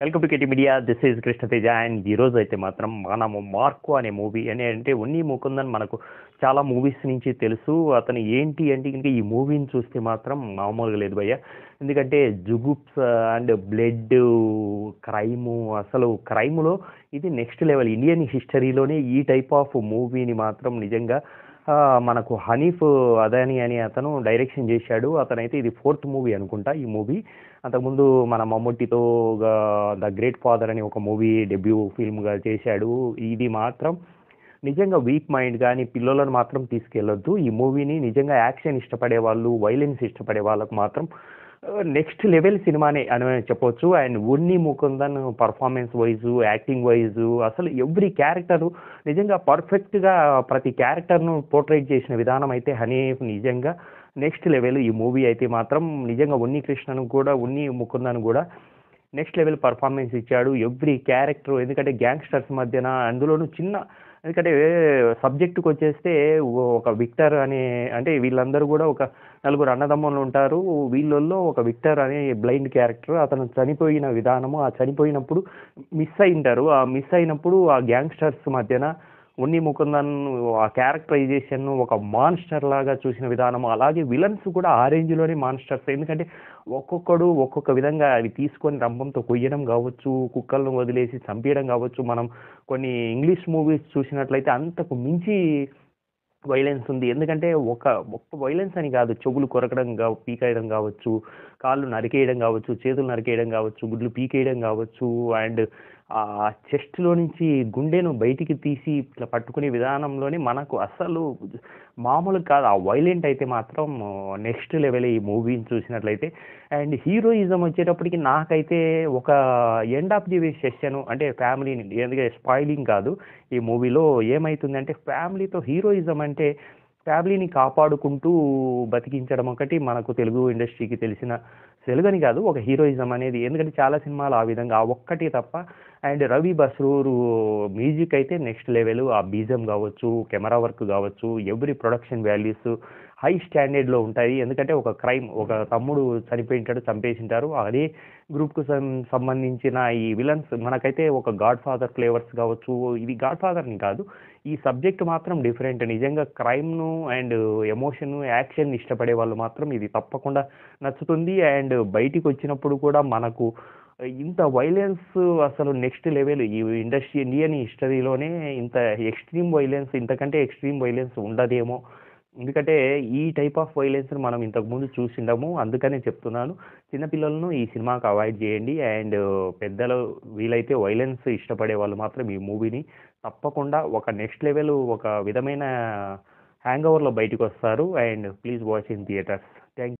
Welcome to KT media. This is Krishna Teja. And ఈరోజు అయితే మాత్రం మనము మార్కో అనే మూవీ అంటే ఉన్ని ముకుందన్ మనకు చాలా మూవీస్ నుంచి తెలుసు. అతను ఏంటి అంటే ఇంకా ఈ మూవీని చూస్తే మాత్రం మామూలుగా లేదు భయ్య. ఎందుకంటే జుగుప్స్ అండ్ బ్లడ్ క్రైము, అసలు క్రైములో ఇది నెక్స్ట్ లెవెల్. ఇండియన్ హిస్టరీలోనే ఈ టైప్ ఆఫ్ మూవీని మాత్రం నిజంగా మనకు హనీఫ్ అదాని అని అతను డైరెక్షన్ చేశాడు. అతనైతే ఇది 4th మూవీ అనుకుంటా ఈ మూవీ. అంతకుముందు మన మమ్ముట్టితో ద గ్రేట్ ఫాదర్ అని ఒక మూవీ డెబ్యూ ఫిల్మ్గా చేశాడు. ఇది మాత్రం నిజంగా వీక్ మైండ్ కానీ పిల్లలను మాత్రం తీసుకెళ్ళొద్దు. ఈ మూవీని నిజంగా యాక్షన్ ఇష్టపడే వాళ్ళు, వైలెన్స్ ఇష్టపడే వాళ్ళకు మాత్రం నెక్స్ట్ లెవెల్ సినిమానే అని చెప్పొచ్చు. And Unni Mukundan performance wise, acting wise, అసలు ఎవ్రీ క్యారెక్టరు నిజంగా పర్ఫెక్ట్గా ప్రతి క్యారెక్టర్ను పోర్ట్రేట్ చేసిన విధానం అయితే హనీఫ్ నిజంగా నెక్స్ట్ లెవెల్. ఈ మూవీ అయితే మాత్రం నిజంగా ఉన్ని కృష్ణను కూడా, ఉన్ని ముకుందన్ కూడా నెక్స్ట్ లెవెల్ పర్ఫార్మెన్స్ ఇచ్చాడు. ఎవ్రీ క్యారెక్టర్, ఎందుకంటే గ్యాంగ్స్టర్స్ మధ్యన, అందులోనూ చిన్న, ఎందుకంటే సబ్జెక్టుకి వచ్చేస్తే ఒక విక్టర్ అనే, అంటే వీళ్ళందరూ కూడా ఒక నలుగురు అన్నదమ్ములు ఉంటారు. వీళ్ళల్లో ఒక విక్టర్ అనే బ్లైండ్ క్యారెక్టర్, అతను చనిపోయిన విధానము, ఆ చనిపోయినప్పుడు మిస్ అయింటారు. ఆ మిస్ అయినప్పుడు ఆ గ్యాంగ్స్టర్స్ మధ్యన ఉన్ని ముకుందన్ ఆ క్యారెక్టరైజేషన్ ఒక మాన్స్టర్ లాగా చూసిన విధానం, అలాగే విలన్స్ కూడా ఆ రేంజ్లోనే మాన్స్టర్స్. ఎందుకంటే ఒక్కొక్కడు ఒక్కొక్క విధంగా అవి తీసుకొని రంపంతో కొయ్యడం కావచ్చు, కుక్కలను వదిలేసి చంపేయడం కావచ్చు. మనం కొన్ని ఇంగ్లీష్ మూవీస్ చూసినట్లయితే అంతకు మించి వైలెన్స్ ఉంది. ఎందుకంటే ఒక్క వైలెన్స్ అని కాదు, చెవులు కొరకడం పీకేయడం కావచ్చు, కాళ్ళు నరికేయడం కావచ్చు, చేతులు నరికేయడం కావచ్చు, గుడ్లు పీకేయడం కావచ్చు, అండ్ ఆ చెస్ట్లో నుంచి గుండెను బయటికి తీసి ఇట్లా పట్టుకునే విధానంలోనే మనకు అసలు మామూలు కాదు. ఆ వైలెంట్ అయితే మాత్రం నెక్స్ట్ లెవెల్ ఈ మూవీని చూసినట్లయితే. అండ్ హీరోయిజం వచ్చేటప్పటికి నాకైతే ఒక ఎండ్ ఆఫ్ ది సెషన్ అంటే ఫ్యామిలీని, ఎందుకంటే స్పాయిలింగ్ కాదు, ఈ మూవీలో ఏమవుతుందంటే ఫ్యామిలీతో హీరోయిజం అంటే ఫ్యామిలీని కాపాడుకుంటూ బతికించడం ఒకటి మనకు తెలుగు ఇండస్ట్రీకి తెలిసిన, తెలుగని కాదు, ఒక హీరోయిజం అనేది. ఎందుకంటే చాలా సినిమాలు ఆ విధంగా, ఆ ఒక్కటి తప్ప. అండ్ రవి బస్రూరు మ్యూజిక్ అయితే నెక్స్ట్ లెవెల్. ఆ బీజం కావచ్చు, కెమెరా వర్క్ కావచ్చు, ఎవ్రీ ప్రొడక్షన్ వాల్యూస్ హై స్టాండర్డ్లో ఉంటాయి. ఎందుకంటే ఒక క్రైమ్, ఒక తమ్ముడు చనిపోయింటాడు, చంపేసింటారు, అదే గ్రూప్కు సంబంధించిన ఈ విలన్స్ మనకైతే ఒక గాడ్ ఫాదర్ ఫ్లేవర్స్ కావచ్చు. ఇది గాడ్ ఫాదర్ని కాదు, ఈ సబ్జెక్ట్ మాత్రం డిఫరెంట్. నిజంగా క్రైమ్ను అండ్ ఎమోషన్, యాక్షన్ ఇష్టపడే వాళ్ళు మాత్రం ఇది తప్పకుండా నచ్చుతుంది. అండ్ బయటికి వచ్చినప్పుడు కూడా మనకు ఇంత వైలెన్స్ అసలు నెక్స్ట్ లెవెల్. ఈ ఇండస్ట్రీ, ఇండియన్ హిస్టరీలోనే ఇంత ఎక్స్ట్రీమ్ వైలెన్స్, ఇంతకంటే ఎక్స్ట్రీమ్ వైలెన్స్ ఉండదేమో. ఎందుకంటే ఈ టైప్ ఆఫ్ వైలెన్స్ మనం ఇంతకుముందు చూసిండము. అందుకనే చెప్తున్నాను, చిన్నపిల్లలను ఈ సినిమాకి అవాయిడ్ చేయండి. అండ్ పెద్దలు వీలైతే వైలెన్స్ ఇష్టపడే వాళ్ళు మాత్రం ఈ మూవీని తప్పకుండా ఒక నెక్స్ట్ లెవెల్, ఒక విధమైన హ్యాంగ్ ఓవర్లో బయటకు వస్తారు. And please watch in theatres.